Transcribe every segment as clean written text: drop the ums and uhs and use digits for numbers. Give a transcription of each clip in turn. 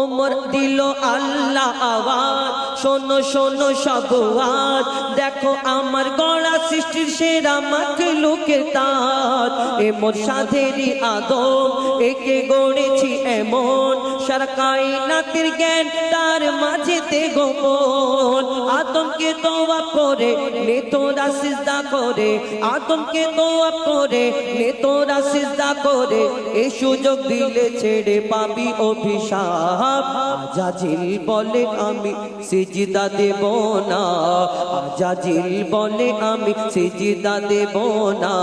ওমর দিল আল্লাহ আওয়াজ, শোনো শোনো সব আওয়াজ, দেখো আমার গড়া সৃষ্টির সেরা মাখলুকের তাজ, এ মোর সাধেরই আদম, একে গড়েছি এমন, সারা কায়নাতের জ্ঞান তার মাঝেতে গোপন। আদমকে দোয়া করে নে তোরা সিজদা করে, আদমকে দোয়া করে নে তোরা সিজদা করে, এই সুযোগ দিলে ছেড়ে পাবি অভিশাপ। আজাজিল বলে আমি সিজদা দেব না, আজাজিল বলে আমি সিজদা দেব না,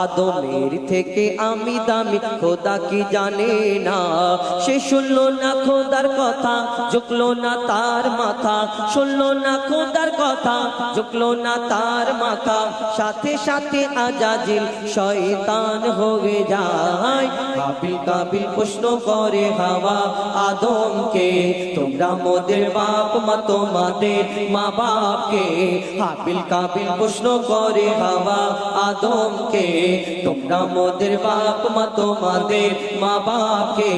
আদমের থেকে আমি দামি খোদা কি জানে না। সে শুনলো না খোদার কথা, ঝুঁকলো না তার মাথা, শুনলো না খোদার কথা, ঝুঁকলো না তার মাথা, সাথে সাথে আজাজিল শয়তান হয়ে যায়। কাবিল কাবিল প্রশ্ন করে হাওয়া আদমকে, তোমরা মোদের বাপ মা তোমাদের মা বাপকে। হাবিল কাবিল প্রশ্ন করে হাওয়া আদমকে, তোমরা মোদের বাপ মা তোমাদের মা বাপকে।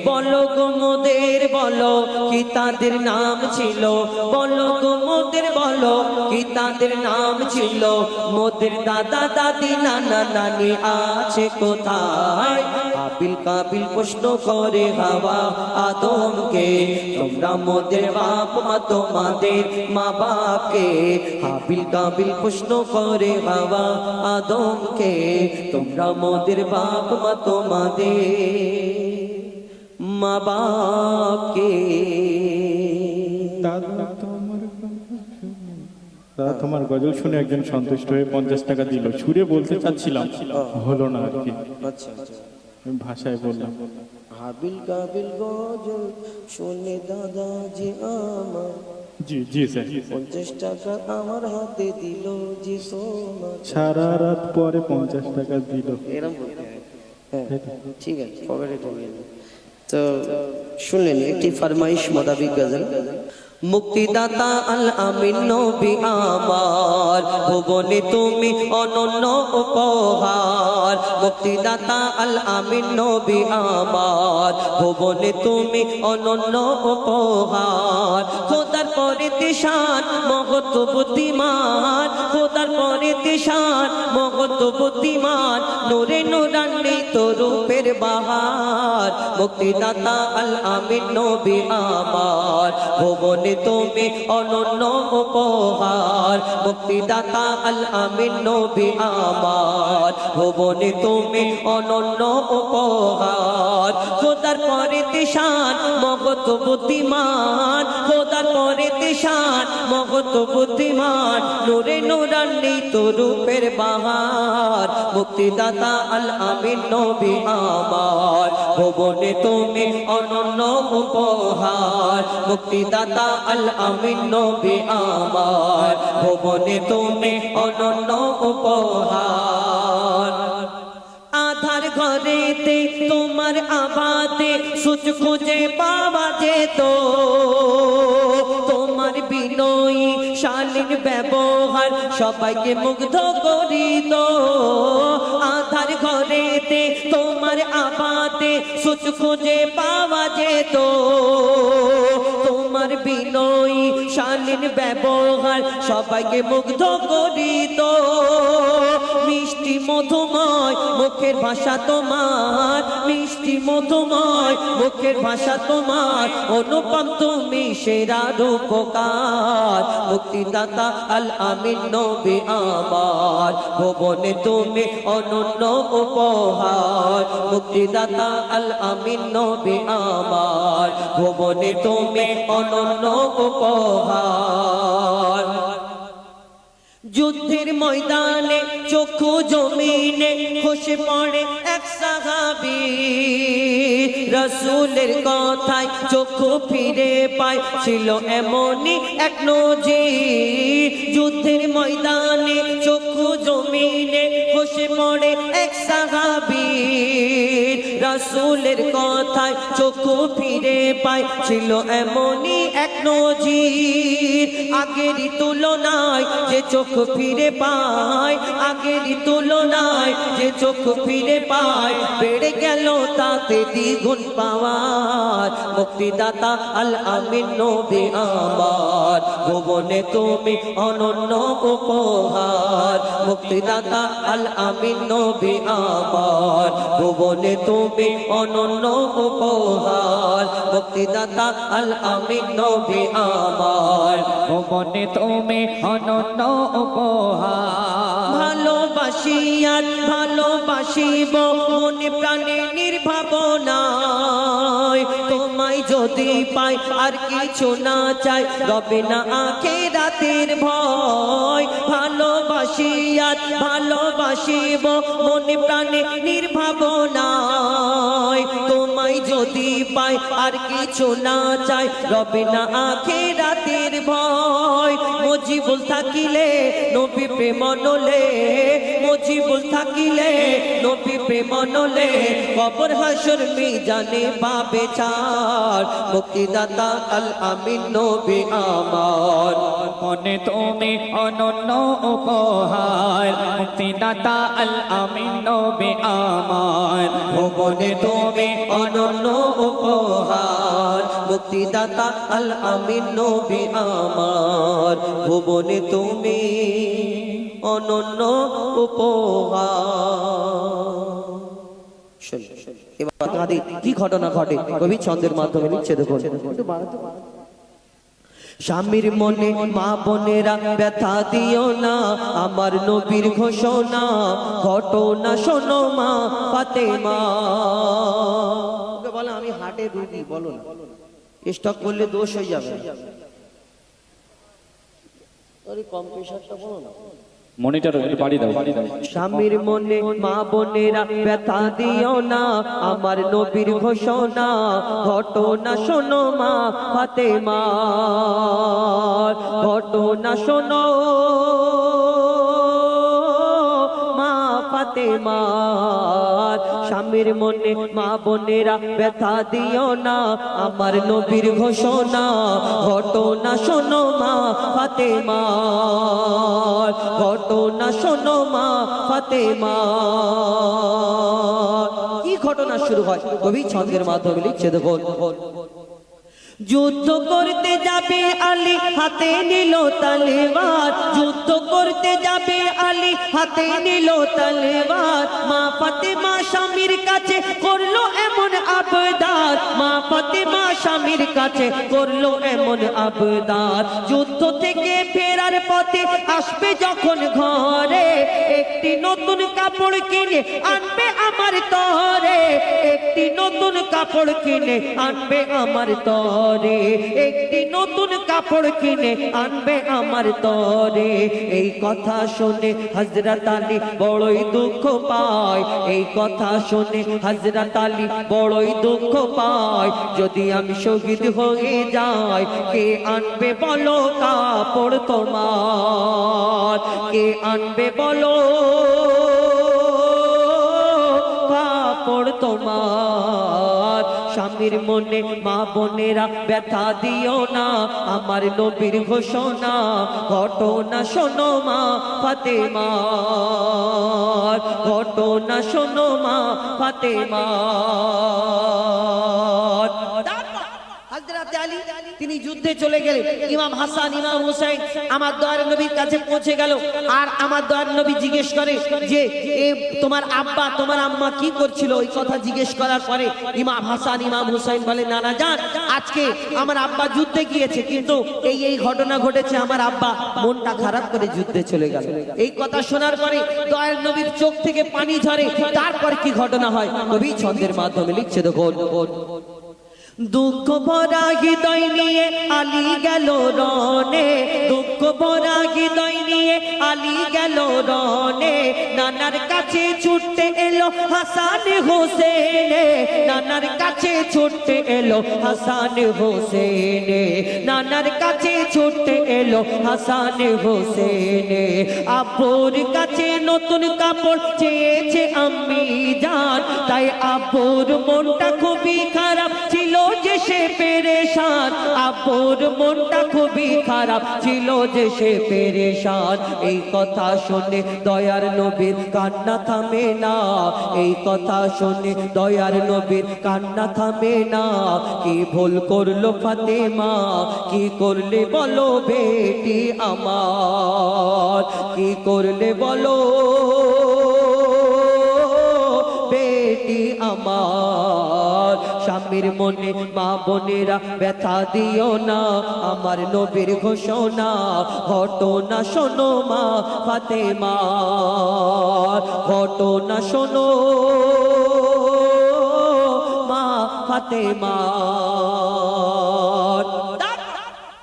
বলো গো মোদের বলো কি তাদের নাম ছিল, বলো গো মোদের বলো কি তাদের নাম ছিল, মোদের দাদা দাদি নানা নানি আছে কোথায়। কাবিল কাবিল প্রশ্ন করে হাওয়া আদমকে, তোমরা মোদের বাপ মা তোমাদের মা বাপকে। হাবিল কাবিল প্রশ্ন করে হাওয়া আদমকে, তোমরা মোদের বাপ মা তোমাদের মা বাপকে। দাদা তোমার গজল শুনে একজন সন্তুষ্ট হয়ে 50 টাকা দিল, সুরে বলতে চাচ্ছিলাম হলো না আর কি, আচ্ছা আচ্ছা, আমি ভাষায় বললাম। হাবিল কাবিল গজল শুনে দাদা যে আমার, জি জি স্যার। 50 টাকা আমার হাতে দিল যে সোনা। সারা রাত পরে 50 টাকা দিল। এরকম বলতে হয়। হ্যাঁ ঠিক আছে, পকেটে ঢুকিয়ে দিন। তো শুনলেন একটি ফরমাইশ মোতাবিক গজল। মুক্তিদাতা আল আমিন নবী আমার, ভুবনে তুমি অনন্য উপহার। মুক্তিদাতা আল আমিন নবী আমার, ভুবনে তুমি অনন্য উপহার। খোদার পরে তিশান মহৎ বুদ্ধিমান, খোদার পরে তিশান মহৎ বুদ্ধিমান, নূরে নূরান্বিত রূপের বাহার। মুক্তিদাতা আল আমিন নবী আমার, ভুবনে তুমি অনন্য উপহার। মুক্তিদাতা আল আমিন নবী আমার, ভুবনে তুমি অনন্য উপহার। খোদার পরে তিশান মহৎ বুদ্ধিমান, খোদার পরে তিশান মহৎ বুদ্ধিমান, নূরে নূরান্বিত রূপের বাহার। মুক্তিদাতা আল আমিন নবী আমার, ভুবনে তুমি অনন্য উপহার। মুক্তিদাতা আল আমিন নবী আমার, ভুবনে তুমি অনন্য উপহার। আধার ঘরেতে তোমার আবাদে সুচ খুঁজে পাওয়া যেত, তোমার বিনয়ী শালীন ব্যবহার সবাইকে মুগ্ধ করিত। আধার ঘরেতে তোমার আবাদে সুচ খুঁজে পাওয়া যেত, তোমার বিনয়ী শালীন ব্যবহার সবাইকে মুগ্ধ করিত। মিষ্টি মধুময় মুখের ভাষা তোমার, মিষ্টি মধুময় মুখের ভাষা তোমার, অনুপম তুমি সেরা রূপকার। মুক্তিদাতা আল আমিন নবী আমার, ভুবনে তুমি অনন্য উপহার। মুক্তিদাতা আল আমিন নবী আমার, ভুবনে তুমি অনন্য উপহার। যুদ্ধের ময়দানে চক্ষু জমিনে খসে পড়ে এক সাহাবী, রাসূলের কথায় চক্ষু ফিরে পায় ছিল এমনই এক নজির। যুদ্ধের ময়দানে চক্ষু জমিনে খসে পড়ে এক সাহাবী, রাসূলের কথায় চক্ষু ফিরে পায় ছিল এমনই এক নজির। আগেরই তুলনায় যে চোখ ফিরে পায়, আগেরই তুলনায় যে চোখ ফিরে পায়, বেড়ে গেল তার জান্নাতে দ্বিগুণ পাওয়ার মুক্তিদাতা আল আমিন নবী আমার ভুবনে তুমি অনন্য উপহার মুক্তিদাতা আল আমিন নবী আমার ভুবনে তুমি অনন্য উপহার মুক্তিদাতা আল আমিন নবী আমার ভুবনে তুমি অনন্য উপহার ভালোবাসি আর ভালোবাসিব মনে প্রাণে নির্ভাবনায় তোমায় যদি পাই আর কিছু না চাই রবে না আখিরাতের ভয় ভালোবাসি আর ভালোবাসিব মনে প্রাণে নির্ভাবনায় তোমায় যদি পাই আর কিছু না চাই রবে না আখিরাতের ভয় মুজিবুল থাকিলে নবী প্রেম নলে মুজিবুল থাকিলে নবী প্রেম নলে কবর হাসর মিজানে পাবে ছাড় মুক্তিদাতা আল আমিন নবী আমার মনে তুমি অনন্য উপহার মুক্তিদাতা আল আমিন নবী আমার ভুবনে তুমি অনন্য উপহার মুক্তিদাতা আল আমিন নবী আমার ভুবনে তুমি অনন্য উপহার এবার কাঁদি কি ঘটনা ঘটে কবি ছন্দের মাধ্যমে লিখছে দেখুন স্বামীর মনে মা বোনেরা ব্যথা দিও না আমার নবীর ঘোষণা ঘটনা শোনো মা ফাতেমা ওকে বলে আমি হাটে রুগী বলো না স্টক করলে দোষ হয়ে যাবে আরে কম প্রেশারটা বলো না মনিটর একটু বাড়ি দাও স্বামীর মনে মা বোনেরা ব্যথা দিও না আমার নবীর ঘোষণা ঘটনা শোনো মা ফাতেমা ঘটনা শোনো মা ফাতেমা স্বামীর মনে মা বোনেরা ব্যথা দিও না আমার নবীর ঘোষণা ঘটনা শোনো মা ফাতেমা ঘটনা শোনো মা ফাতেমা কি ঘটনা শুরু হয় কবি ছন্দের মাধ্যমে লিখছে দেখুন যুদ্ধ করতে যাবে আলী হাতে নিল তলোয়ার যুদ্ধ করতে যাবে আলী হাতে নিল তলোয়ার মা ফাতেমা স্বামীর কাছে করলো এমন আবদার মা ফাতেমা স্বামীর কাছে করলো এমন আবদার যুদ্ধ থেকে ফেরার পথে আসবে যখন ঘরে একটি নতুন কাপড় কিনে আনবে আমার তরে একটি নতুন কাপড় কিনে আনবে আমার তরে একটি নতুন কাপড় কিনে আনবে আমার তরে এই কথা শুনে হযরত আলী বড়ই দুঃখ পায় এই কথা শুনে হযরত আলী বড়ই দুঃখ পায় যদি আমি শহীদ হয়ে যাই কে আনবে বলো কাপড় তোমার কে আনবে বলো কাপড় তোমার স্বামীর মনে মা বোনেরা ব্যথা দিও না আমার নবীর ঘোষণা ঘটনা শোনো মা ফাতেমা ঘটনা শোনো মা ফাতেমা হযরত আলী তিনি যুদ্ধে চলে গেলেন ইমাম হাসান ইমাম হুসাইন আমার দয়ার নবীর কাছে পৌঁছে গেল আর আমার দয়ার নবী জিজ্ঞেস করে যে তোমার আব্বা তোমার আম্মা কি করছিল ওই কথা জিজ্ঞেস করার পরে ইমাম হাসান ইমাম হুসাইন বলে নানা জান আজকে আমার আব্বা যুদ্ধে গিয়েছে কিন্তু এই ঘটনা ঘটেছে আমার আব্বা মনটা খারাপ করে যুদ্ধে চলে গেল এই কথা শোনার পরে দয়ার নবীর চোখ থেকে পানি ঝরে তারপর কি ঘটনা হয় কবি ছন্দের মাধ্যমে লিখছে দেখুন দুঃখ ভরা হৃদয় নিয়ে আলী গেল রনে দুঃখ ভরা হৃদয় নিয়ে আলী গেল রনে নানার কাছে ছুটতে এলো হাসান হোসেন নানার কাছে ছুটতে এলো হাসান হোসেন নানার কাছে ছুটতে এলো হাসান হোসেন আব্বুর কাছে নতুন কাপড় চেয়েছে আম্মি জান তাই আব্বুর মনটা খুবই খারাপ ছিল যে সে পেরেশান, আব্বুর মনটা খুবই খারাপ ছিল যে সে পেরেশান। এই কথা শুনে দয়ার নবীর কান্না থামে না, এই কথা শুনে দয়ার নবীর কান্না থামে না। কি ভুল করলো ফাতেমা, কি করলে বলো বেটি আমার, কি করলে বলো বেটি আমার। স্বামীর মনে মা বোনেরা ব্যথা দিও না, আমার নবীর ঘোষণা ঘটনা শোনো মা ফাতেমা, ঘটনা শোনো মা ফাতেমা।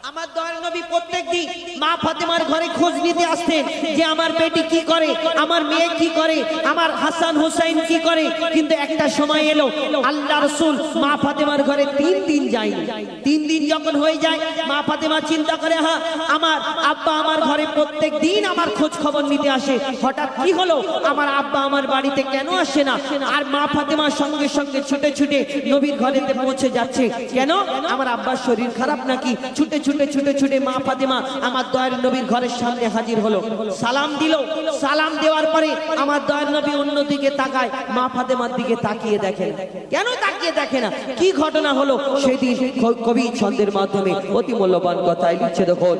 আমার দয়ার নবী প্রত্যেকদিন মা ফাতেমার ঘরে খোঁজ নিতে আসতেন যে আমার বেটি কি করে, আমার মেয়ে কি করে, আমার হাসান হুসাইন কি করে। কিন্তু একটা সময় এলো আল্লাহ রাসূল মা ফাতেমার ঘরে 3 দিন যায়নি। 3 দিন যখন হয়ে যায় মা ফাতেমা চিন্তা করে, হ্যাঁ আমার আব্বা আমার ঘরে প্রত্যেক দিন আমার খোঁজ খবর নিতে আসে, হঠাৎ কি হলো আমার আব্বা আমার বাড়িতে কেন আসে না। আর মা ফাতেমার সঙ্গে সঙ্গে ছুটে ছুটে নবীর ঘরেতে পৌঁছে যাচ্ছে। কেন? আমার আব্বার শরীর খারাপ নাকি। ছুটে ছুটে ছুটে ছুটে মা ফাতেমা আমার দয়ার নবীর ঘরের সামনে হাজির হলো, সালাম দিল। সালাম দেওয়ার পরে আমার দয়ার নবী অন্যদিকে তাকায়, মা ফাতেমার দিকে তাকিয়ে দেখেন। কেন তাকিয়ে দেখে না? কি ঘটনা হলো সেদিন কবি ছন্দের মাধ্যমে অতি মূল্যবান কথাই লিখছে। দেখুন,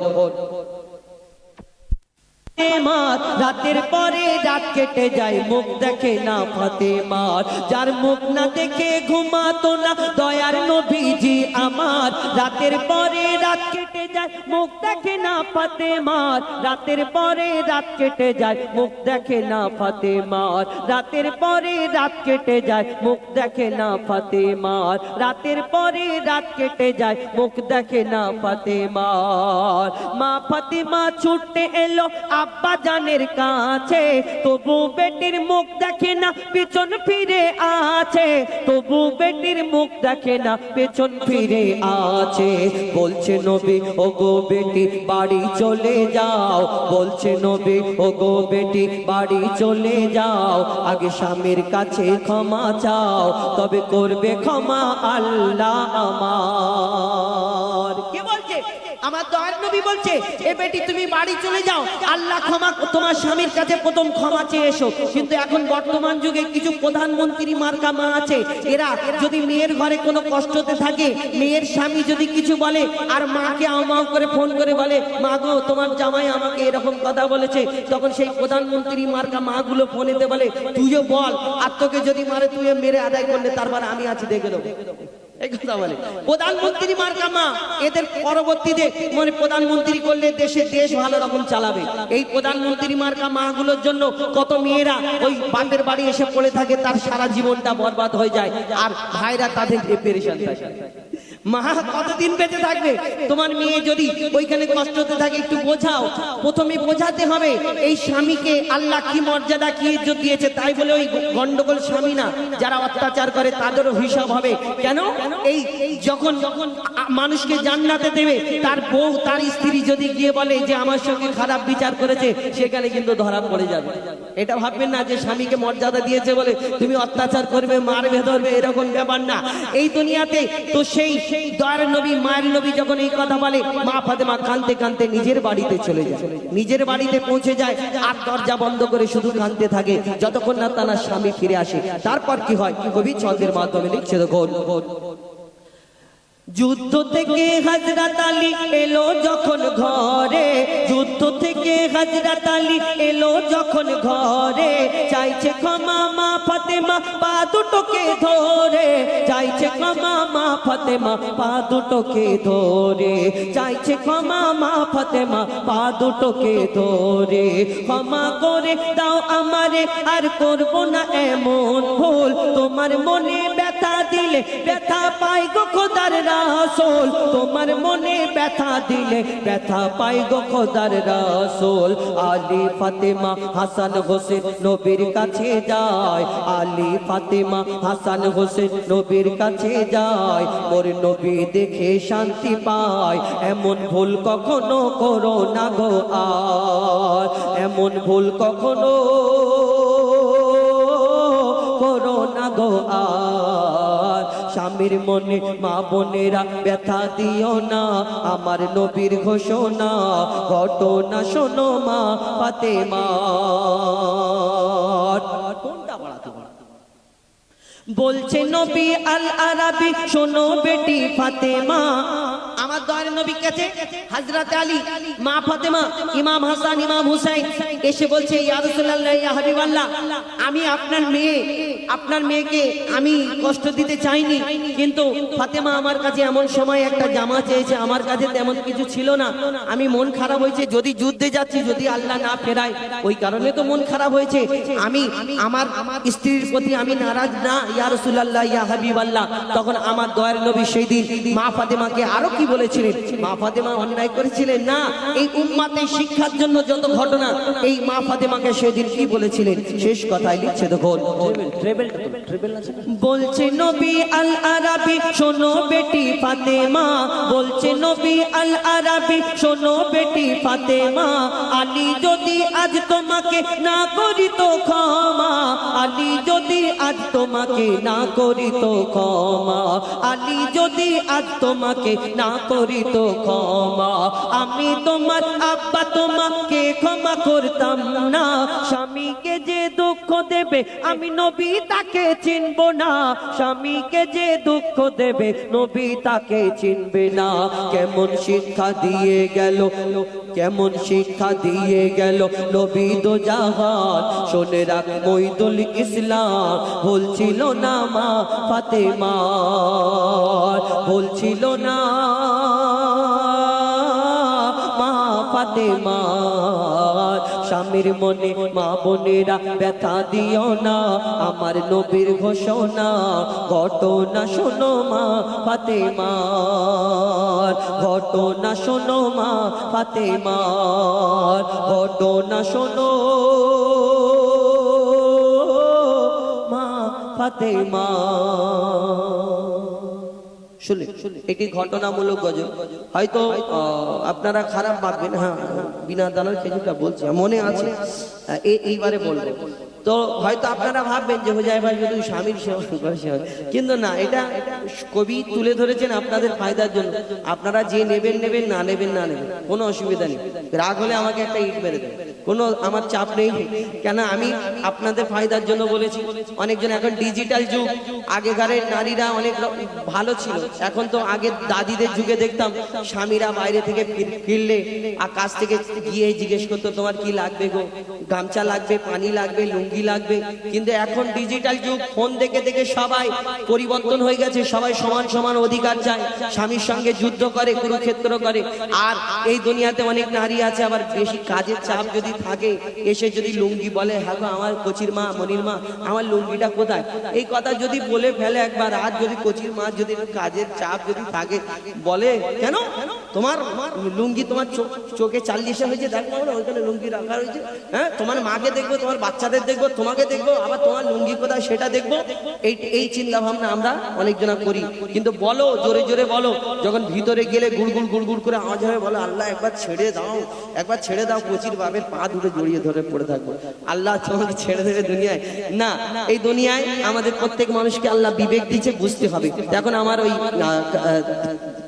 রাতের পরে রাত কেটে যায়, মুখ দেখে না ফাতেমার, যার মুখ না দেখে ঘুমাতো না দয়ার নবীজি আমার। রাতের পরে রাত কেটে যায়, মুখ দেখে না ফাতেমার, রাতের পরে রাত কেটে যায়, মুখ দেখে না ফাতেমার, রাতের পরে রাত কেটে যায়, মুখ দেখে না ফাতেমার, রাতের পরে রাত কেটে যায়, মুখ দেখে না ফাতেমার। মা ফাতেমা ছুটতে এলো আব্বা জানের কাছে, তবু বেটির মুখ দেখে না পেছন ফিরে আছে, তবু বেটির মুখ দেখে না পেছন ফিরে আছে। বলছে নবী ও গো বেটি বাড়ি চলে যাও, বলছে নবী ও গো বেটি বাড়ি চলে যাও, আগে স্বামীর কাছে ক্ষমা চাও, তবে করবে ক্ষমা আল্লাহ আমার। কে বলছে? আমার দয়ার নবী বলছে, এ বেটি তুমি বাড়ি চলে যাও, আল্লাহ ক্ষমা, তোমার স্বামীর কাছে প্রথম ক্ষমা চেয়ে এসো। কিন্তু এখন বর্তমান যুগে কিছু প্রধানমন্ত্রী মার্কা মা আছে, এরা যদি মেয়ের ঘরে কোনো কষ্টতে থাকে, মেয়ের স্বামী যদি কিছু বলে আর মাকে আমাও করে ফোন করে বলে, মা গো তোমার জামাই আমাকে এরকম কথা বলেছে, তখন সেই প্রধানমন্ত্রী মার্কা মাগুলো ফোনেতে বলে তুইও বল, আর তোকে যদি মারে তুইও মেরে আদায় করলে তারপর আমি আছি দেখে দেবো। এই কথা বলে প্রধানমন্ত্রী মার্কা মা। এদের পরবর্তীতে মানে প্রধানমন্ত্রী করলে দেশ ভালো রকম চালাবে। এই প্রধানমন্ত্রী মার্কা মা গুলোর জন্য কত মেয়েরা ওই বাপের বাড়ি এসে পড়ে থাকে, তার সারা জীবনটা বরবাদ হয়ে যায়, আর ভাইরা তাদের পেরেশান থাকে। মা কতদিন বেঁচে থাকবে? তোমার মেয়ে যদি ওইখানে কষ্টতে থাকে একটু বোঝাও, প্রথমে বোঝাতে হবে এই স্বামীকে আল্লাহ কি মর্যাদা কি ইজ্জত দিয়েছে। তাই বলে ওই গন্ডগোল স্বামী না, যারা অত্যাচার করে তাদেরও হিসাব হবে। কেন? এই যখন মানুষকে জান্নাতে দেবে, তার বউ তার স্ত্রী যদি গিয়ে বলে যে আমার সঙ্গে খারাপ বিচার করেছে, সেখানে কিন্তু ধরা পড়ে যাবে। এটা ভাববেন না যে স্বামীকে মর্যাদা দিয়েছে বলে তুমি অত্যাচার করবে, মারবে, ধরবে, এরকম ব্যাপার না এই দুনিয়াতে। তো সেই দয়ার নবী মায়ের নবী যখন এই কথা বলে, মা ফাতেমা কাঁদতে কাঁদতে নিজের বাড়িতে চলে যায়, নিজের বাড়িতে পৌঁছে যায়, আর দরজা বন্ধ করে শুধু কাঁদতে থাকে যতক্ষণ না তার স্বামী ফিরে আসে। তারপর কি হয় কবি ছন্দের মাধ্যমে লিখছে। দেখুন, যুদ্ধ থেকে হযরত আলী এলো যখন ঘরে, যুদ্ধ থেকে হযরত আলী এলো যখন ঘরে, চাইছে ক্ষমা মা ফাতেমা পা দুটোকে ধরে, চাইছে ক্ষমা মা ফাতেমা পা দুটোকে ধরে, চাইছে ক্ষমা মা ফাতেমা পা দুটোকে ধরে। ক্ষমা করে দাও আমারে, আর করব না এমন ভুল, তোমার মনে ব্যথা দিলে ব্যথা পাই গো খোদার রাসূল, তোমার মনে ব্যথা দিলে ব্যথা পাই গো খোদার রাসূল। আলী ফাতেমা হাসান হোসেন নবীর কাছে যায়, আলী ফাতেমা হাসান হোসেন নবীর কাছে যায়, মোর নবী দেখে শান্তি পায়, এমন ভুল কখনো করো না গো আর, এমন ভুল কখনো করো না গো আর। স্বামীর মনে মা বোনেরা ব্যথা দিও না, আমার নবীর ঘোষণা ঘটনা শোনো মা ফাতেমা। কোনটা বাড়াতে বলছে নবী আল আরাবি, শোনো বেটি ফাতেমা, আমার দয়ার নবী কাছে হযরত আলী, মা ফাতেমা, ইমাম হাসান, ইমাম হুসাইন এসে বলছে, ইয়া রাসূলুল্লাহ, ইয়া হাবিবাল্লাহ, আমি আপনার মেয়েকে আমি কষ্ট দিতে চাইনি, কিন্তু ফাতেমা আমার কাছে এমন সময় একটা জামা চেয়েছে, আমার কাছে তেমন কিছু ছিল না, আমি মন খারাপ হয়েছে, যদি যুদ্ধে যাচ্ছি যদি আল্লাহ না ফেরায়, ওই কারণে তো মন খারাপ হয়েছে, আমি আমার স্ত্রীর প্রতি আমি নারাজ না ইয়া রাসূলুল্লাহ, ইয়া হাবিবাল্লাহ। তখন আমার দয়ার নবী সেই দিন মা ফাতেমাকে আরো কি বলেছিলেন? মা ফাতেমা অন্যায় করেছিলেন না, এই উম্মতের শিক্ষার জন্য যত ঘটনা, এই মা ফাতেমাকে সেদিন কি বলেছিলেন, শেষ কথায় লিখছে দেখুন, বলছে নবী আল আরাবি, শোনো বেটি ফাতেমা, বলছে নবী আল আরাবি, শোনো বেটি ফাতেমা, আলী যদি আজ তোমাকে না করি তো ক্ষমা, আলী যদি আজ তোমাকে না করি তো ক্ষমা, আলী যদি আজ তোমাকে না করি তো ক্ষমা, আমি তোমার আব্বা তোমাকে ক্ষমা করতাম না, স্বামীকে যে দুঃখ দেবে আমি নবী তাকে চিনব না, স্বামীকে যে দুঃখ দেবে নবী তাকে চিনবে না। কেমন শিক্ষা দিয়ে গেল, কেমন শিক্ষা দিয়ে গেল নবী দো জাহান, শোনে রাখ মঈদুল ইসলাম, বলছিল না মা ফাতেমা, বলছিল না মা ফাতেমা, স্বামীর মনে মা বোনেরা ব্যথা দিও না, আমার নবীর ঘোষণা ঘটনা শোনো মা ফাতেমা, ঘটনা শোনো মা ফাতেমা, ঘটনা শোনো মা ফাতেমা। শুনে এটি ঘটনামূলক গজল, হয়তো আপনারা খারাপ ভাববেন, হ্যাঁ বিনা দানার খেজুরটা বলছি মনে আছে, এইবারে বলবো, তো হয়তো আপনারা ভাববেন যে হুজাই ভাই শুধু স্বামীর সেবা করে, কিন্তু না, এটা কবি তুলে ধরেছেন আপনাদের ফায়দার জন্য, আপনারা যে নেবেন নেবেন, না নেবেন না নেবেন, কোনো অসুবিধা নেই, রাগ হলে আমাকে একটা ইট মেরে দেন, কোনো আমার চাপ নেই, কেন আমি আপনাদের ফায়দার জন্য বলেছি। অনেকজন এখন ডিজিটাল যুগ, আগেকারের নারীরা অনেক ভালো ছিল, এখন তো আগে দাদিদের যুগে দেখতাম স্বামীরা বাইরে থেকে ফিরলে কাছ থেকে গিয়ে জিজ্ঞেস করতো তোমার কি লাগবে গো, গামছা লাগবে, পানি লাগবে, লুঙ্গি লাগবে, কিন্তু এখন ডিজিটাল যুগ, ফোন দেখে দেখে সবাই পরিবর্তন হয়ে গেছে, সবাই সমান সমান অধিকার চায়, স্বামীর সঙ্গে যুদ্ধ করে, কুরুক্ষেত্র করে। আর এই দুনিয়াতে অনেক নারী আছে আবার বেশি কাজের চাপ যদি থাকে, এসে যদি লুঙ্গি বলে, হ্যাঁ গো আমার কচির মা, মনির মা, আমার লুঙ্গিটা কোথায়, এই কথা যদি বলে ফেলে একবার, আর যদি কচির মা যদি কাজের চাপ যদি থাকে বলে, কেন তোমার লুঙ্গি তোমার চোখে 40 হয়েছে, দেখো ওইখানে লুঙ্গি রাখা হয়েছে, হ্যাঁ তোমার মাকে দেখবো, তোমার বাচ্চাদের দেখবো, তোমাকে দেখবো, আবার তোমার লুঙ্গি কোথায় সেটা দেখবো, এই চিন্তা ভাবনা আমরা অনেকজনা করি। কিন্তু বলো, জোরে জোরে বলো, যখন ভিতরে গেলে গুড়গুড় গুড়গুড় করে আওয়াজ হবে, বলো আল্লাহ একবার ছেড়ে দাও, একবার ছেড়ে দাও, কচির বাবের পা দুটো জড়িয়ে ধরে পড়ে থাকবো, আল্লাহ তোমাকে ছেড়ে দেবে দুনিয়ায় না। এই দুনিয়ায় আমাদের প্রত্যেক মানুষকে আল্লাহ বিবেক দিচ্ছে, বুঝতে হবে। এখন আমার ওই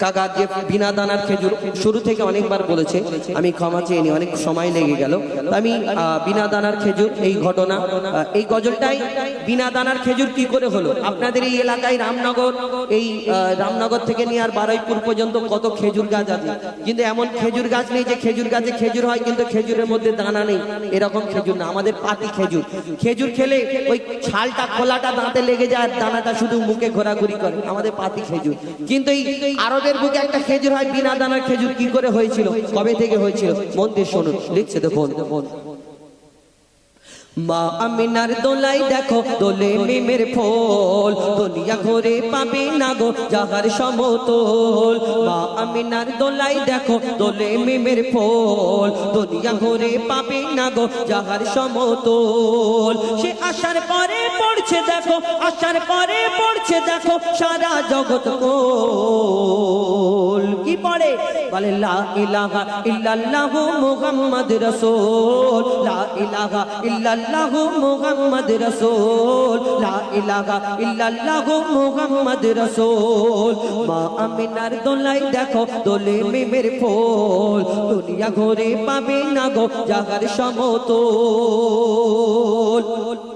কাকা যে বিনা দানার খেজুর শুরু থেকে অনেকবার বলেছে, আমি ক্ষমা চেয়ে নি, অনেক সময় লেগে গেল, আমি বিনা দানার খেজুর এই ঘটনা, এই গজলটাই বিনা দানার খেজুর কি করে হলো। আপনাদের এই এলাকায় রামনগর, এই রামনগর থেকে নিয়ে আর বারুইপুর পর্যন্ত কত খেজুর গাছ আছে, কিন্তু এমন খেজুর গাছ নেই যে খেজুর গাছে খেজুর হয় কিন্তু খেজুরের মধ্যে দানা নেই, এরকম খেজুর না, আমাদের পাতি খেজুর। খেজুর খেলে ওই ছালটা, খোলাটা দাঁতে লেগে যায়, দানাটা শুধু মুখে ঘোরাঘুরি করে, আমাদের পাতি খেজুর। কিন্তু এই আরবের বুকে একটা খেজুর হয় বিনা দানার খেজুর, কি করে হয়েছিল, কবে থেকে হয়েছিল, মন দিয়ে শুনুন, লিখছে দেখুন, মা আমিনার দোলাই দেখো দোলে মিমের ফল, দুনিয়া ঘুরে পাবে না গো যাহার সমতল, মা আমিনার দোলাই দেখো দোলে মিমের ফল, দুনিয়া ঘুরে পাবে না গো যাহার সমতল, সে আসার পরে পড়ছে দেখো, আসার পরে পড়ছে দেখো সারা জগৎ কোল, কি পড়ে বলে লা ইলাহা ইল্লাল্লাহু মুহাম্মদ রাসূল, লা ইলাহা ইল্লাল্লাহু মুহাম্মদ রাসূল, লা ইলাহা ইল্লাল্লাহু মুহাম্মদ রাসূল। মা আমিনার দোলাই দেখো দোলে মিমের ফুল, দুনিয়া ঘুরে পাবে না গো জাগার সমতল।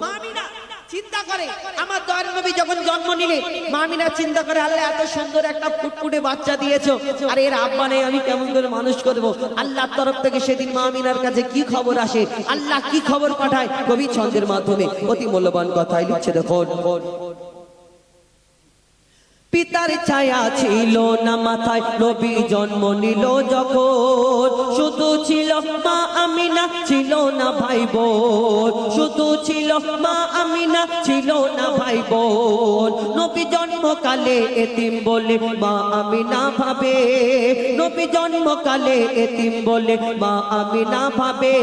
মা আমিনা চিন্তা করে আমার দয়ার নবী যখন জন্ম নিলে মা আমিনা চিন্তা করে আল্লাহ এত সুন্দর একটা ফুটফুটে বাচ্চা দিয়েছো, আর এর আব্বা নেই, আমি কেমন করে মানুষ করব? আল্লাহর তরফ থেকে সেদিন মা আমিনার কাছে কি খবর আসে, আল্লাহ কি খবর পাঠায় কবি ছন্দের মাধ্যমে অতি মূল্যবান কথাই লিখছে দেখুন। পিতার ছায়া ছিল না মাথায় নবী জন্ম নিল যখন, শুধু ছিল মা আমিনা ছিল না ভাই বোন, শুধু ছিল মা আমিনা ছিল না ভাই বোন। নবী জন্মকালে এতিম বলে মা আমিনা ভাবে, নবী জন্মকালে এতিম বলে মা আমিনা ভাবে,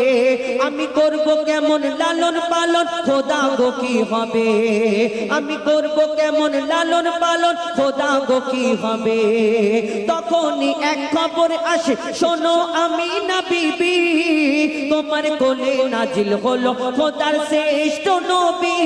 আমি করব কেমন লালন পালন খোদা গো কি হবে, আমি করব কেমন লালন পালন খোদা গো কি হবে। তখনই এক খবর আসে শোনো আমিনা বিবি, তোমার কোলে নাজিল হলো খোদার শ্রেষ্ঠ নবী,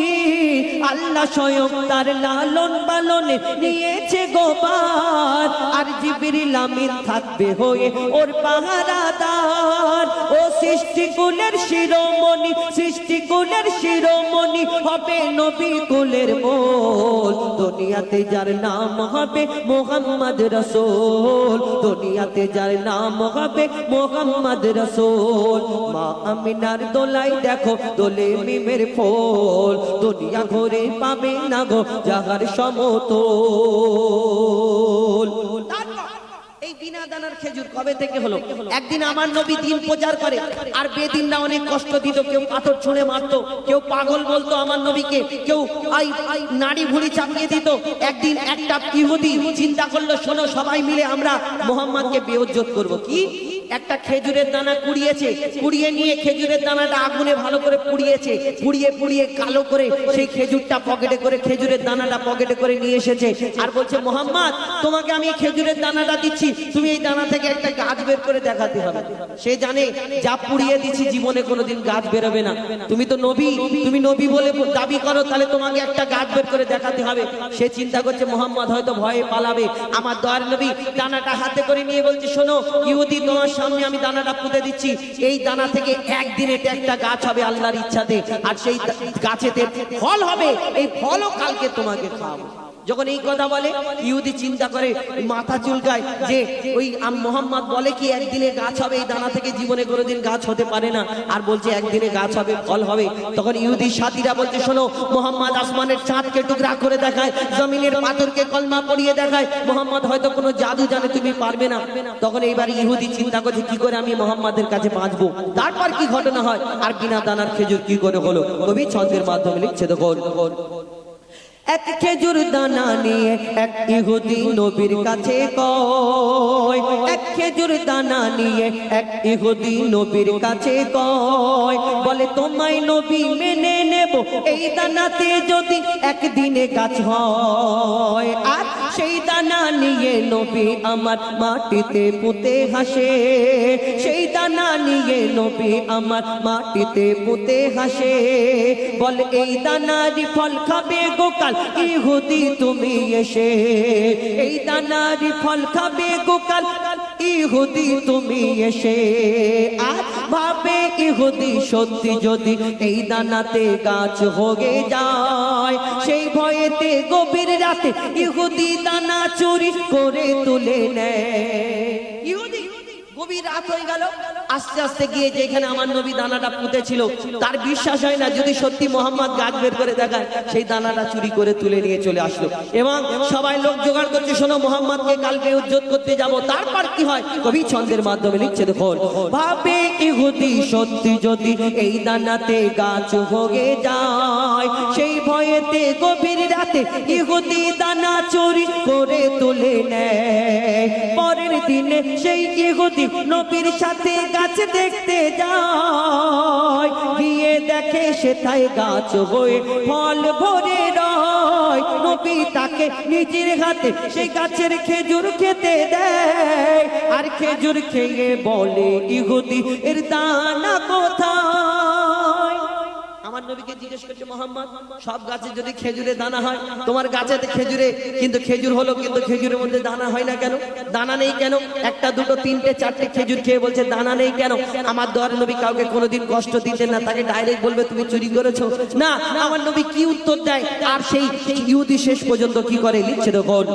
আল্লাহ স্বয়ং তার লালন পালনে নিয়েছে গোবার, আর জিবরিল আমিন থাকবে হয়ে ওর পাহারাদার। ও সৃষ্টিকুলের শিরোমণি, সৃষ্টিকুলের শিরোমণি হবে নবী কুলের মোল, দুনিয়াতে যার নাম হবে মুহাম্মদ রাসূল, দুনিয়াতে যার নাম হবে মুহাম্মদ রাসূল। মা আমিনার দোলাই দেখো দোলে মিমের ফুল, দুনিয়া ঘুরে পাবে না গো জাগার সমতল। এই বিনা দানার খেজুর কবে থেকে হলো? একদিন আমার নবী দিন প্রচার করে আর বেদিনরা অনেক কষ্ট দিত, কেউ পাথর ছুঁড়ে মারতো, কেউ পাগল বলতো আমার নবীকে, কেউ নাড়ি ভুঁড়ি চাপিয়ে দিত। একদিন একটা ইহুদি চিন্তা করলো শোনো সবাই মিলে আমরা মুহাম্মদকে বেইজ্জত করব। কি? একটা খেজুরের দানা কুড়িয়েছে, কুড়িয়ে নিয়ে খেজুরের দানাটা আগুনে ভালো করে পুড়িয়েছে, পুড়িয়ে পুড়িয়ে কালো করে সেই খেজুরটা পকেটে করে, খেজুরের দানাটা পকেটে করে নিয়ে এসেছে আর বলছে মুহাম্মদ তোমাকে আমি খেজুরের দানাটা দিচ্ছি, তুমি এই দানা থেকে একটা গাছ বের করে দেখাতে হবে। সে জানে যা পুড়িয়ে দিচ্ছি জীবনে কোনোদিন গাছ বেরোবে না, তুমি তো নবী, তুমি নবী বলে দাবি করো, তাহলে তোমাকে একটা গাছ বের করে দেখাতে হবে। সে চিন্তা করছে মুহাম্মদ হয়তো ভয়ে পালাবে। আমার দয়ার নবী দানাটা হাতে করে নিয়ে বলছে শোনো ইহুদি তোমার সামনে আমি দানাটা পুঁতে দিচ্ছি, এই দানা থেকে একদিন এটা একটা গাছ হবে আল্লাহর ইচ্ছাতে, আর সেই গাছেতে ফল হবে, এই ফলও কালকে তোমাকে খাওয়াবো। যখন এই কথা বলে ইহুদি চিন্তা করে, মাথা চুলকায় যে ওই মুহাম্মদ বলে কি একদিনে গাছ হবে, এই দানা থেকে জীবনে কোনোদিন গাছ হতে পারে না, আর বলছে একদিনে গাছ হবে ফল হবে। তখন ইহুদির সাথীরা বলছে শোনো মুহাম্মদ আসমানের চাঁদকে টুকরা করে দেখায়, জমিনের পাথরকে কলমা পড়িয়ে দেখায়, মুহাম্মদ হয়তো কোনো জাদু জানে, তুমি পারবে না। তখন এইবার ইহুদি চিন্তা করছে কি করে আমি মুহাম্মাদের কাছে বাঁচবো। তারপর কি ঘটনা হয় আর বিনা দানার খেজুর কি করে হলো কবি ছন্দের মাধ্যমে লিখছে দেখুন। এক খেজুর দানা নিয়ে এক ইহুদি নবীর কাছে কয়, এক খেজুর দানা নিয়ে এক ইহুদি নবীর কাছে কয়, বলে তোমায় নবী মেনে নেব এই দানাতে যদি একদিনে গাছ হয়। আর সেই দানা নিয়ে নবী আমার মাটিতে পুঁতে হাসে, সেই দানা নিয়ে নবী আমার মাটিতে পুঁতে হাসে, বলে এই দানারই ফল খাবে গোকাল ইহুদি তুমি এসে, এই দানারই ফল খাবে গোকাল ইহুদি তুমি এসে। আর ভাবে ইহুদি সত্যি যদি এই দানাতে গাছ হয়ে যায়, সেই ভয়েতে গভীর রাতে ইহুদি দানা চুরি করে তুলে নেয়। ইহুদি গভীর রাত হয়ে গেল, আস্তে আস্তে গিয়ে যেখানে আমার নবী দানাটা পুঁতেছিল তার বিশ্বাস হয় না, যদি সত্যি মোহাম্মদ গাছ বের করে দেখায়, সেই দানাটা চুরি করে তুলে নিয়ে চলে আসলো এবং সবাই লোক জোগাড় করছে শোনো মোহাম্মদকে কালকে উজ্জত করতে যাব। তারপর কি হয় কবি ছন্দের মাধ্যমে লিখছে দেখুন। ভাবে ইহুদি সত্যি যদি এই দানাতে গাছ হয়ে যায়, সেই ভয়েতে গভীর রাতে ইহুদি দানা চুরি করে তুলে নেয়। পরের দিনে সেই ইহুদি নবীর সাথে গাছ দেখতে যায়, গিয়ে দেখে সেটাই গাছ হয়ে ফল ভরে রয়। নবী তাকে নিজের হাতে সেই গাছের খেজুর খেতে দেয় আর খেজুর খেয়ে বলে ইহুদি এর দানা কোথায়? আমার নবীকে জিজ্ঞেস করছে মোহাম্মদ, সব গাছে যদি খেজুরে দানা হয়, তোমার গাছেতে খেজুরে কিন্তু খেজুর হলো, কিন্তু খেজুরের মধ্যে দানা হয় না কেন? দানা নেই কেন? একটা দুটো তিনটে চারটে খেজুর খেয়ে বলছে দানা নেই কেন? আমার দয়ার নবী কাউকে কোনোদিন কষ্ট দিতেন না, তাকে ডাইরেক্ট বলবে তুমি চুরি করেছো না। আমার নবী কি উত্তর দেয়? আর সেই ইহুদি শেষ পর্যন্ত কি করে লিখছে দেখুন,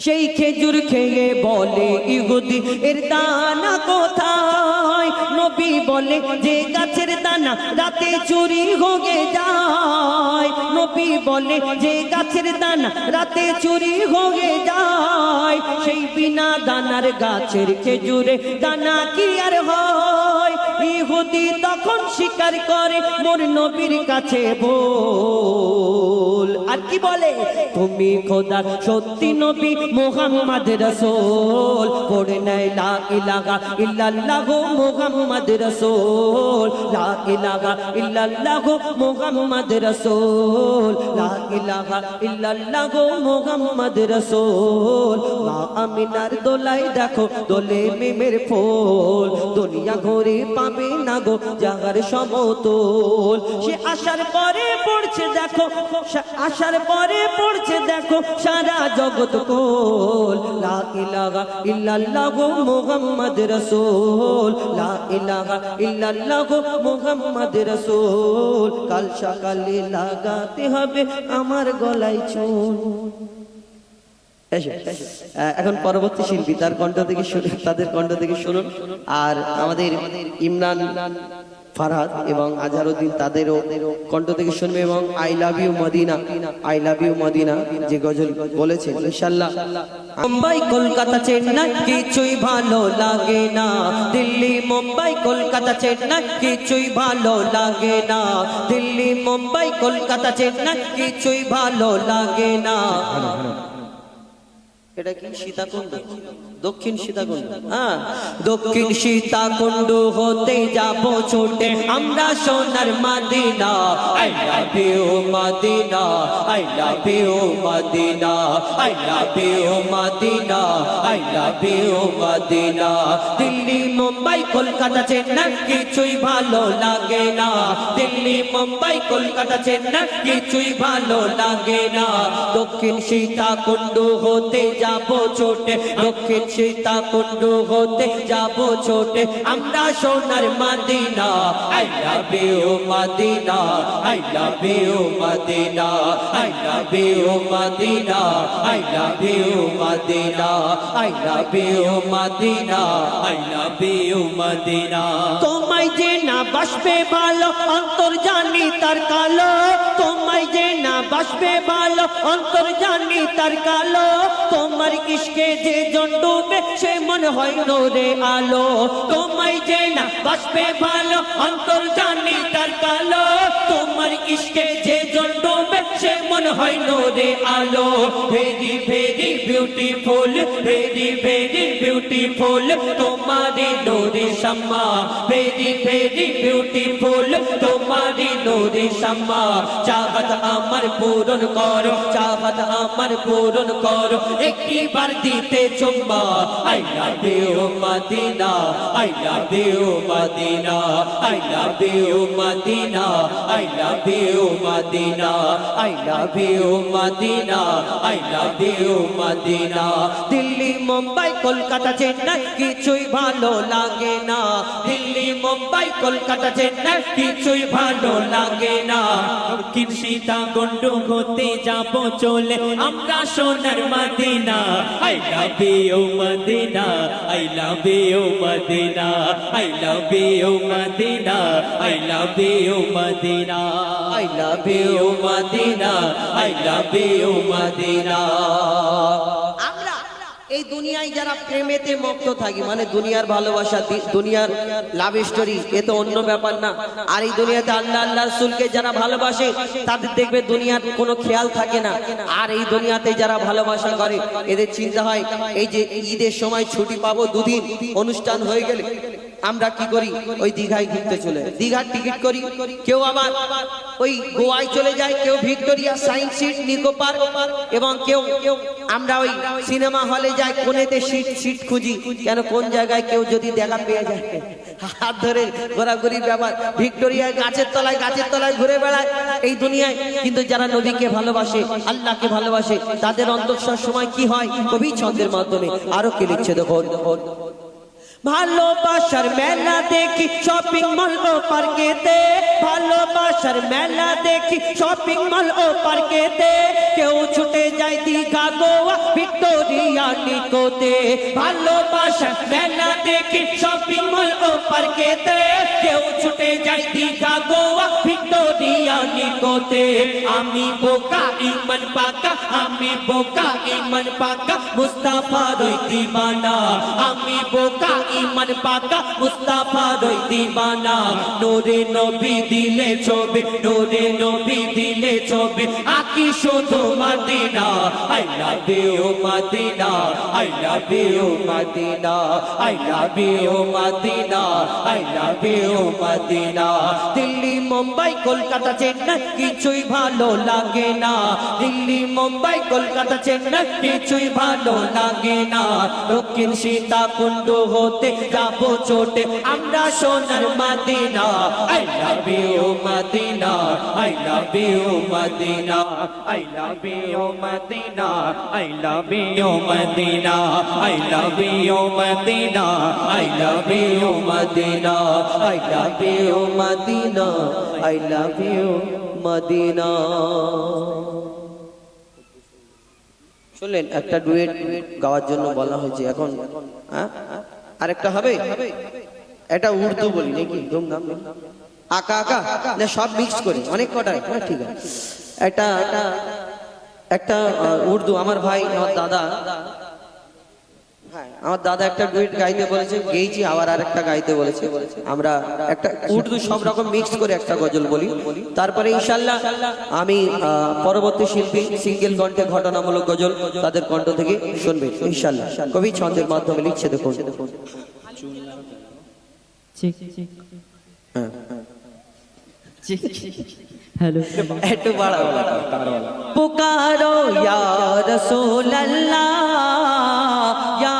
সেই খেজুর খেয়ে বলে ইহুদি এর দানা কোথায়? নবী বলে যে গাছের দানা রাতে চুরি হয়ে যায়। নবী বলে যে গাছের দানা রাতে চুরি হয়ে যায়, সেই বিনা দানার গাছের খেজুরে দানা কি আর হয়? ইহুদি তখন স্বীকার করে মোর নবীর কাছে বল। আর কি বলে? তুমি খোদার সত্যি নবী মুহাম্মদ রাসূল, পড়ে নেয় লা ইলাহা ইল্লাল্লাহ মুহাম্মদ রাসূল, লা ইলাহা ইল্লাল্লাহ মুহাম্মদ রাসূল, লা ইলাহা ইল্লাল্লাহ মুহাম্মদ রাসূল। মা আমিনার দোলাই দেখো দোলে মিমের ফুল, দুনিয়া ঘুরে পাবে না গো জাগার সমতল। সে আসার পরে পড়ছে দেখো, আসার পরে পড়ছে দেখো সারা জগৎ কোল, লা ইলাহা ইল্লাল্লাহ মুহাম্মদ রাসূল, লা ইলাহা ইল্লাল্লাহ মুহাম্মদ রাসূল। কাল সকালে লাগাতে হবে আমার গলায় চুন। এখন পরবর্তী শিল্পী তার কণ্ঠ থেকে শুনুন, তাদের কণ্ঠ থেকে শুনুন। আর আমাদের ইমরান ফারহাদ এবং আজহারউদ্দিন তাদেরও কণ্ঠ থেকে শুনবে। এবং I love you Medina, I love you Medina যে গজল বলেছেন ইনশাআল্লাহ। মুম্বাই কলকাতা চেন্নাই কিছুই ভালো লাগে না, দিল্লি মুম্বাই কলকাতা চেন্নাই কিছুই ভালো লাগে না, দিল্লি মুম্বাই কলকাতা চেন্নাই কিছুই ভালো লাগে না। এটা কি সীতাকুণ্ড? দক্ষিণ সীতাকুণ্ড। হ্যাঁ, দক্ষিণ সীতাকুণ্ড হতে যাব ছোটে আমরা সোনার Medina. I love you Medina, I love you Medina, I love you Medina, I love you Medina. Delhi Mumbai Kolkata Chennai কিছুই ভালো লাগে না, দিল্লি মুম্বাই কলকাতা চেন্নাই কিছুই ভালো লাগে না। দক্ষিণ সীতাকুণ্ড হতে যাব ছোটে, দক্ষিণ সীতাকুণ্ড হতে যাব ছোটে আমরা সোনার Medina. I love you Medina, I love you Medina, I love you Medina, I love you Medina, I love you Medina, I love you Medina. তোমায় যে না বাসবে ভালো অন্তর জানি তার কালো, তোমায় যে না বাসবে ভালো অন্তর জানি তার কালো, তোমার ইশকে যে জন ডুবে সে মনে হয় নূরে আলো। তোমায় যে না বাসবে ভালো অন্তর জানি তার কালো, তোমার ইশকে যে জন ডুবে সে মনে হয় নূরে আলো। Very very beautiful, very very beautiful তোমারি নূরে শামা, ভেরি ভেরি বিউটিফুল তোমারি নূরে শামা। চাহত আমার পূরণ করো, চাহত আমার পূরণ করো, একবার দিতে চুম্মা। I love you Medina, I love you Medina, I love you Medina, I love you Medina, I love you Medina, I love you Medina. Delhi Mumbai Kolkata Chennai কিছুই ভালো লাগে না, দিল্লি মুম্বাই কলকাতা চেন্নাই কিছুই ভালো লাগে না। দক্ষিণ সীতাকুণ্ড হতে যাব চলে আমরা সোনার Medina. I love you Medina, I love you Medina, I love you Medina, I love you Medina, I love you Medina, I love you Medina. আমরা এই দুনিয়ায় যারা প্রেমেতে মত্ত থাকি, মানে দুনিয়ার ভালোবাসা, দুনিয়ার লাভ স্টোরি, এ তো অন্য ব্যাপার না। আর এই দুনিয়াতে আল্লাহ আল্লাহ রাসূলকে যারা ভালোবাসে তাদের দেখবে দুনিয়ার কোনো খেয়াল থাকে না। আর এই দুনিয়াতে যারা ভালোবাসা করে এদের চিন্তা হয় এই যে ঈদের সময় ছুটি পাবো, দুদিন অনুষ্ঠান হয়ে গেলে আমরা কি করি ওই দীঘায় ঘুরতে চলে দীঘার টিকিট করি কেউ আবার ওই গোয়ায় চলে যায় কেউ Victoria science city Nicco park এবং কেউ আমরা ওই সিনেমা হলে যাই কোণেতে সিট খুঁজি কেন কোন জায়গায় কেউ যদি দেখা পেয়ে যায় হাত ধরে ঘোরাঘুরির ব্যাপার ভিক্টোরিয়া গাছের তলায় ঘুরে বেড়ায় এই দুনিয়ায় কিন্তু যারা নবীকে ভালোবাসে আল্লাহকে ভালোবাসে তাদের অন্তঃসর সময় কি হয় কবি ছন্দের মাধ্যমে আরো কি লিখছে দেখুন ভালোবাসার মেলা দেখি শপিং মল ও পার্কেতে ভালোবাসার মেলা দেখি শপিং মল ও পার্কেতে কেউ ছুটে যায় দীঘা গোয়া ভিক্টোরিয়া নিকোতে ভালোবাসার মেলা দেখি শপিং মল ও পার্কেতে কেউ ছুটে যায় দীঘা গোয়া ভিক্টোরিয়া নিকোতে আমি বোকা ইমান পাকা আমি বোকা ইমান পাকা মুস্তাফা রই দিবানা আমি বোকা ইমান পাকা মুস্তাফা রই দিবানা নূরে নবী দিলে ছবি নূরে নবী দিলে ছবি আকি শুধু Medina I love you Medina I love you Medina I love you Medina I love you Medina Delhi Mumbai Kolkata Chennai কিছুই ভালো লাগে না দিল্লি মুম্বাই কলকাতা চেন্নাই কিছুই ভালো লাগে না দক্ষিণ সীতাকুণ্ড হতে যাবো চোটে আমরা সোনার Medina I love you Medina I love you Medina I love you Medina I love you Medina I love you Medina I love you Medina I love you Medina I love you Medina শুনলেন একটা duet গাওয়ার জন্য বলা হয়েছে এখন আরেকটা হবে এটা উর্দু বলি নাকি ধুমধাম আকা আকা না সব মিক্স করি অনেক কটা হ্যাঁ ঠিক আছে একটা উর্দু আমার ভাই আমার দাদা একটা ডুয়েট গাইতে বলেছে গেয়েছি আবার আরেকটা গাইতে বলেছে আমরা একটা উর্দু সব রকম মিক্স করে একটা গজল বলি তারপরে ইনশাআল্লাহ আমি পরবর্তী শিল্পী সিঙ্গেল কণ্ঠে ঘটনামূলক গজল তাদের কণ্ঠ থেকে শুনবে ইনশাআল্লাহ কবি ছন্দের মাধ্যমে লিখছে দেখুন हेलो একটু বাড়াও पुकारो या रसूल अल्लाह या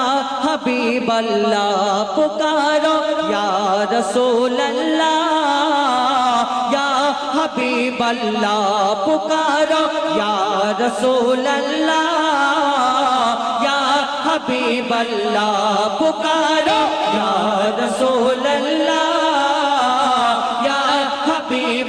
हबीब अल्लाह पुकारो या रसूल अल्लाह या हबीब अल्लाह पुकारो या रसूल अल्लाह या हबीब अल्लाह पुकारो या रसूल अल्लाह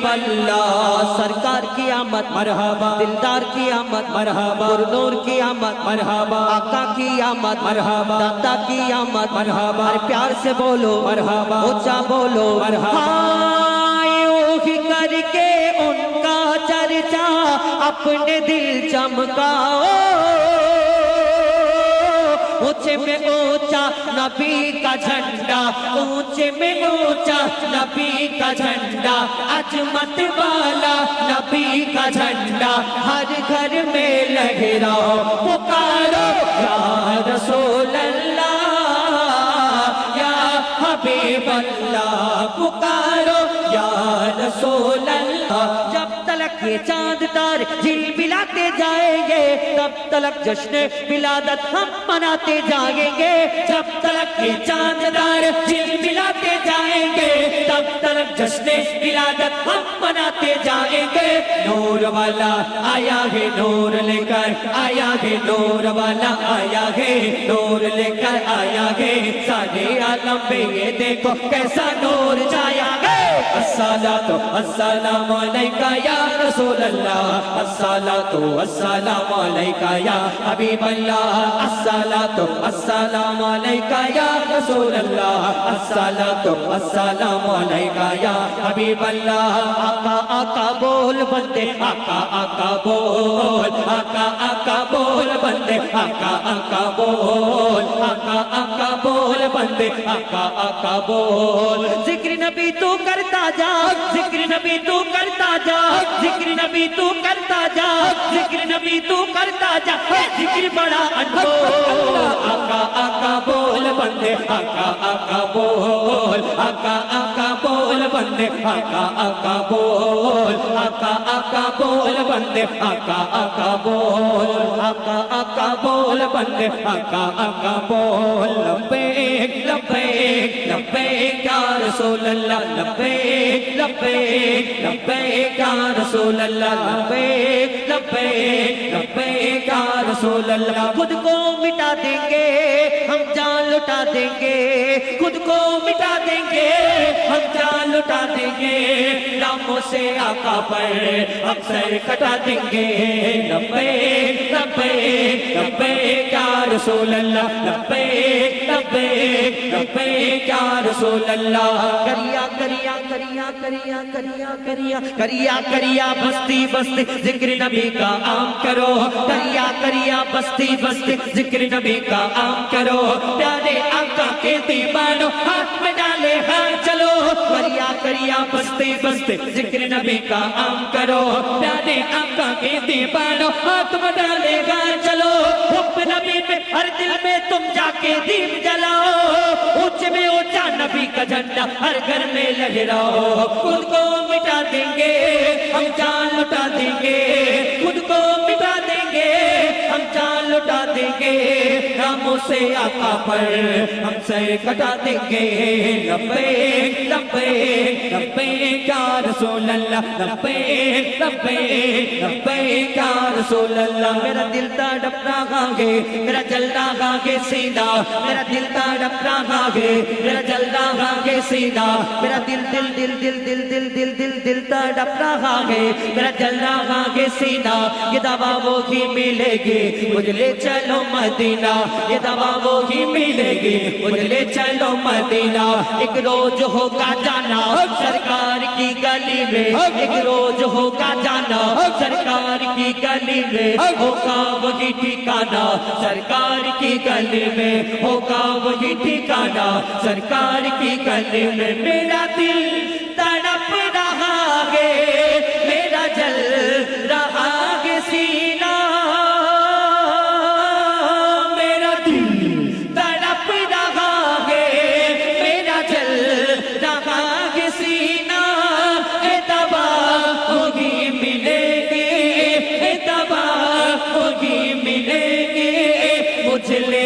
अल्लाह सरकार की आमद मरहबा दिलदार की आमद मरहबा नूर की आमद मरहबा आका की आमद मरहबा दाता की आमद मरहबा प्यार से बोलो मरहबा ऊंचा बोलो मरहबा यूं ही करके उनका चर्चा अपने दिल चमकाओ ऊंचे में ऊंचा नबी का झंडा ऊंचे में ऊंचा नबी का झंडा अजमत वाला नबी का झंडा हर घर में लहराओ पुकारो या रसूल अल्लाह या हबीब अल्लाह पुकारो या रसूल अल्लाह जब तलक ये चांद तारे झिलमिलाते जाएंगे तब तलक जश्न विलादत हम मनाते जाएंगे जब तलक ये चांद तारे झिलमिलाते जाएंगे तब तलक जश्न विलादत हम मनाते जाएंगे नूर वाला आया है नूर लेकर आया है नूर वाला आया है नूर लेकर आया है सारे आलम पे ये देखो कैसा नूर छाया है अस्सलातु अस्सलामु अलैका या रसूल अल्लाह अस्सलातु अस्सलामु अलैका या हबीब अल्लाह अस्सलातु अस्सलामु अलैका या रसूल अल्लाह अस्सलातु अस्सलामु अलैका या हबीब अल्लाह आका आका बोल बंदे आका आका बोल आका आका बोल बंदे आका आका बोल आका आका बोल बंदे आका आका बोल जिक्र नबी तू करता जा जिक्र नबी तू करता जा जिक्र नबी तू करता जा जिक्र नबी तू करता जा जिक्र बड़ा अनमोल आका आका बोल बंदे बंदे आका आका बोल आका आका बोल बंदे आका आका बोल आका आका बोल बंदे आका आका बोल आका आका बोल बंदे आका आका बोल लब्बैक लब्बैक लब्बैक या रसूल अल्लाह लब्बैक लब्बैक लब्बैक या रसूल अल्लाह लब्बैक लब्बैक लब्बैक या रसूल अल्लाह खुद को मिटा देंगे हम जान लुटा देंगे खुद को मिटा देंगे हम जान लुटा देंगे नामों से आका पर हम सर कटा देंगे लब्बैक लब्बैक लब्बैक या रसूल अल्लाह लब्बैक लब्बैक लब्बैक या रसूल अल्लाह करिया करिया करिया करिया करिया करिया करिया करिया बस्ती बस्ती जिक्र नबी का आम करो करिया करिया बस्ती बस्ती जिक्र नबी का आम करो प्यारे आका के दीवानो हाथ में डाले हाथ चलो करिया करिया बस्ती बस्ती जिक्र नबी का आम करो प्यारे आका के दीवानो हाथ में डाले हाथ चलो हुब्ब नबी में हर दिल में तुम जाके दीप जलाओ ऊंचे में ऊंचा नबी का झंडा हर घर में लहराओ खुद को मिटा देंगे हम जान लुटा देंगे खुद को मिटा देंगे हम जान लुटा देंगे नामों से आका पर हम सर कटा देंगे लब्बैक लब्बैक लब्बैक या रसूल अल्लाह लब्बैक लब्बैक लब्बैक या रसूल अल्लाह मेरा दिल तड़प रहा है मेरा जल रहा है सीना मेरा दिल तड़प रहा है मेरा जल रहा है सीना मेरा दिल दिल दिल दिल दिल दिल दिल दिल दिल तड़प रहा है मेरा जल रहा है सीना ये दवा वो ही मिलेगी मुझे ले चलो मदीना ये दवा वो ही मिलेगी मुझे ले चलो मदीना एक रोज होगा जाना सरकार की गली में एक रोज होगा जाना सरकार की गली में होगा वही ठिकाना सरकार की गली में होगा वही ठिकाना सरकार की गली में मेरा दिल तड़प रहा है मेरा जल रहा है सीना मेरा दिल तड़प रहा है मेरा जल रहा है सीना ए दवा होगी मिलेगी ए दवा होगी मिलेगी मुझे ले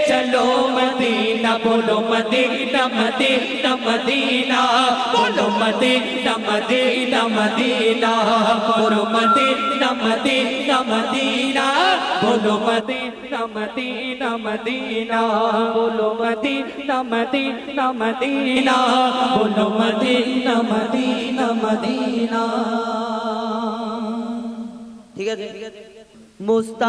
चलो मदीना बोलो मदीना मदीना मदीना बोलो मदीना मदीना मदीना बोलो मदीना मदीना मदीना बोलो मदीना मदीना मदीना बोलो मदीना मदीना मदीना बोलो मदीना मदीना मदीना ठीक है मुस्तफा